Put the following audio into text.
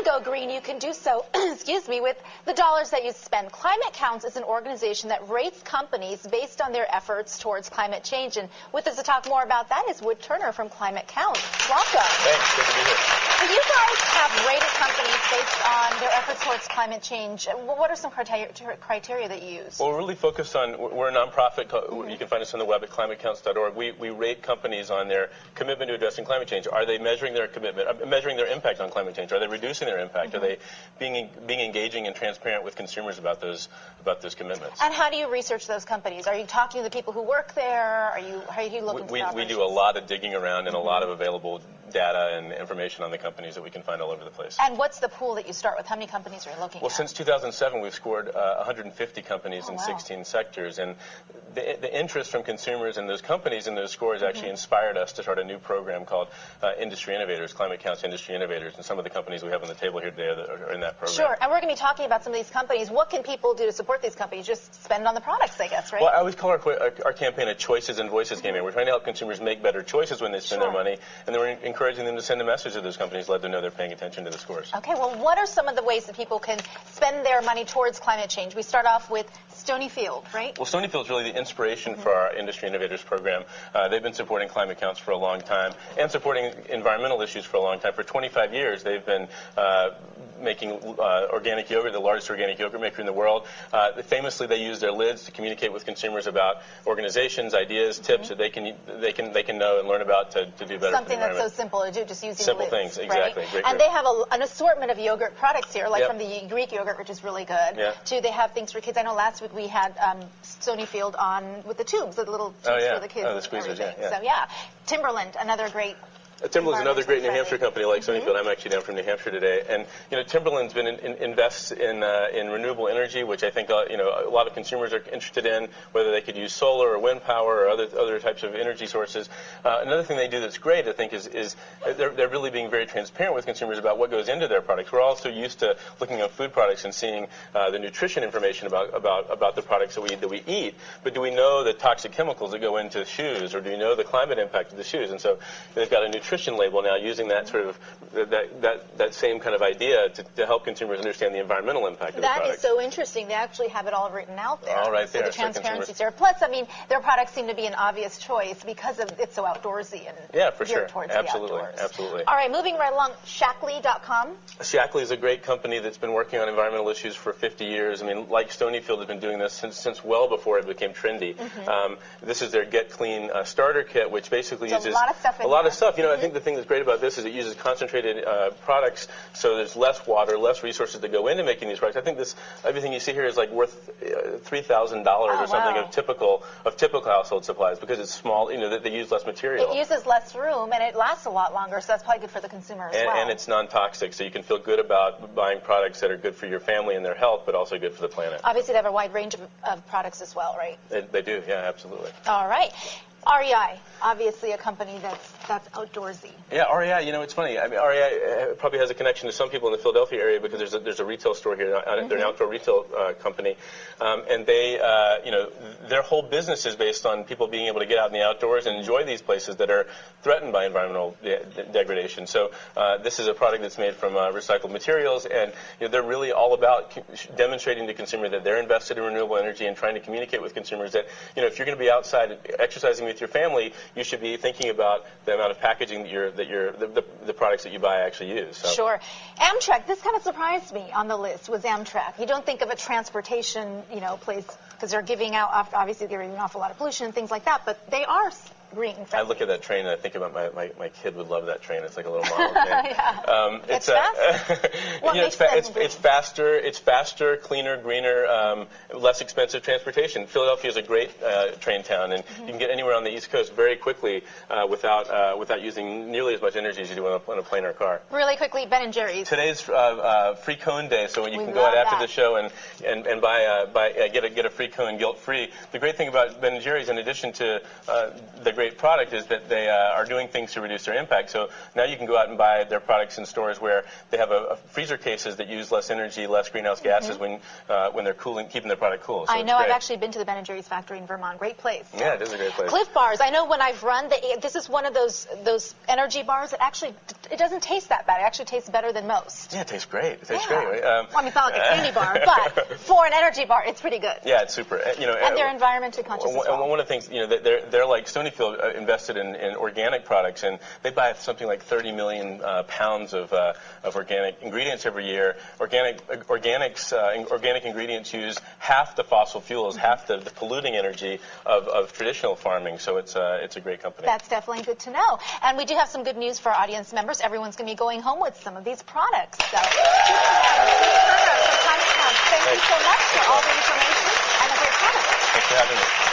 to go green, you can do so, excuse me, with the dollars that you spend. Climate Counts is an organization that rates companies based on their efforts towards climate change. And with us to talk more about that is Wood Turner from Climate Counts. Welcome. Thanks. Good to be here. So you guys have rated companies based on their efforts towards climate change. What are some criteria that you use? Well, we're really focused on, we're a nonprofit. You can find us on the web at climatecounts.org. We rate companies on their commitment to addressing climate change. Are they measuring their commitment, measuring their impact on climate change? Are they reducing their impact? Are they being engaging and transparent with consumers about those commitments? And how do you research those companies? Are you talking to the people who work there? How are you looking for We do a lot of digging around and a lot of available data and information on the companies that we can find all over the place. And what's the pool that you start with? How many companies are you looking at? Well, since 2007, we've scored 150 companies in 16 sectors, and the interest from consumers and those companies in those scores actually inspired us to start a new program called Industry Innovators, Climate Counts Industry Innovators, and some of the companies we have on the table here today that are in that program. Sure, and we're going to be talking about some of these companies. What can people do to support these companies? Just spend on the products, I guess, right? Well, I always call our campaign a Choices and Voices campaign. We're trying to help consumers make better choices when they spend their money, and then we're encouraging them to send a message to those companies, let them know they're paying attention to the scores. Okay, well, what are some of the ways that people can spend their money towards climate change? We start off with Stonyfield, right? Well, Stonyfield is really the inspiration for our Industry Innovators program. They've been supporting climate counts for a long time and supporting environmental issues for a long time. For 25 years, they've been making organic yogurt, the largest organic yogurt maker in the world. Famously, they use their lids to communicate with consumers about organizations, ideas, tips that they can know and learn about to do better. Something that's so simple to do, just using simple lids, things, exactly. Right? And they have an assortment of yogurt products here, like from the Greek yogurt, which is really good, to they have things for kids. I know last week we had Stonyfield on with the tubes, the little tubes for the kids. Oh, the squeezers, So yeah, Timberland, another great. Timberland's another great New Hampshire company like Stonyfield. I'm actually down from New Hampshire today, and Timberland's been invests in renewable energy, which I think a lot of consumers are interested in, whether they could use solar or wind power or other types of energy sources. Another thing they do that's great, I think, is they're really being very transparent with consumers about what goes into their products. We're also used to looking at food products and seeing the nutrition information about the products that we eat, but do we know the toxic chemicals that go into shoes, or do we know the climate impact of the shoes? And so they've got a nutrition label now using that sort of that same kind of idea to help consumers understand the environmental impact of the product. That is so interesting. They actually have it all written out there. All right there. So the transparency's there. Plus, I mean, their products seem to be an obvious choice because it's so outdoorsy and geared towards the outdoors. Absolutely. All right, moving right along, shaklee.com. Shaklee is a great company that's been working on environmental issues for 50 years. I mean, like Stonyfield has been doing this since well before it became trendy. This is their Get-Clean starter kit, which basically uses a lot of stuff in there. I think the thing that's great about this is it uses concentrated products, so there's less water, less resources that go into making these products. I think everything you see here is like worth $3,000 or something of typical household supplies because it's small. They use less material. It uses less room and it lasts a lot longer, so that's probably good for the consumer as well. And it's non-toxic, so you can feel good about buying products that are good for your family and their health, but also good for the planet. Obviously, they have a wide range of products as well, right? They do, yeah, absolutely. All right. REI, obviously a company that's outdoorsy. Yeah, REI, it's funny. I mean, REI probably has a connection to some people in the Philadelphia area because there's a retail store here. They're an outdoor retail company, and they, their whole business is based on people being able to get out in the outdoors and enjoy these places that are threatened by environmental degradation. So this is a product that's made from recycled materials, and they're really all about demonstrating to consumers that they're invested in renewable energy and trying to communicate with consumers that if you're going to be outside exercising with your family, you should be thinking about the amount of packaging that the products that you buy actually use. So. Sure. Amtrak, this kind of surprised me on the list, was Amtrak. You don't think of a transportation, place, because they're giving out, obviously they're giving off a lot of pollution and things like that, but they are green friendly. I look at that train and I think about my kid would love that train. It's like a little model train. It's fast? It's faster, cleaner, greener, less expensive transportation. Philadelphia is a great train town, and you can get anywhere on the East Coast very quickly without using nearly as much energy as you do on a plane or a car. Really quickly, Ben & Jerry's. Today's free cone day, so you can go out after the show and get a free cone guilt-free. The great thing about Ben & Jerry's, in addition to the great great product is that they are doing things to reduce their impact. So now you can go out and buy their products in stores where they have a freezer cases that use less energy, less greenhouse gases when they're cooling, keeping their product cool. So I know. I've actually been to the Ben & Jerry's factory in Vermont. Great place. Yeah, it is a great place. Cliff Bars. I know when I've run, this is one of those energy bars that actually, it doesn't taste that bad. It actually tastes better than most. Yeah, it tastes great. It tastes great. Right? Well, I mean, it's not like a candy bar, but for an energy bar, it's pretty good. Yeah, it's super. And they're environmentally conscious as well. One of the things, they're like Stonyfield invested in organic products, and they buy something like 30 million pounds of organic ingredients every year. Organic ingredients use half the fossil fuels, half the polluting energy of traditional farming. So it's a great company. That's definitely good to know. And we do have some good news for our audience members. Everyone's going to be going home with some of these products. So, thank you so much for all the information and a great product. Thanks for having me.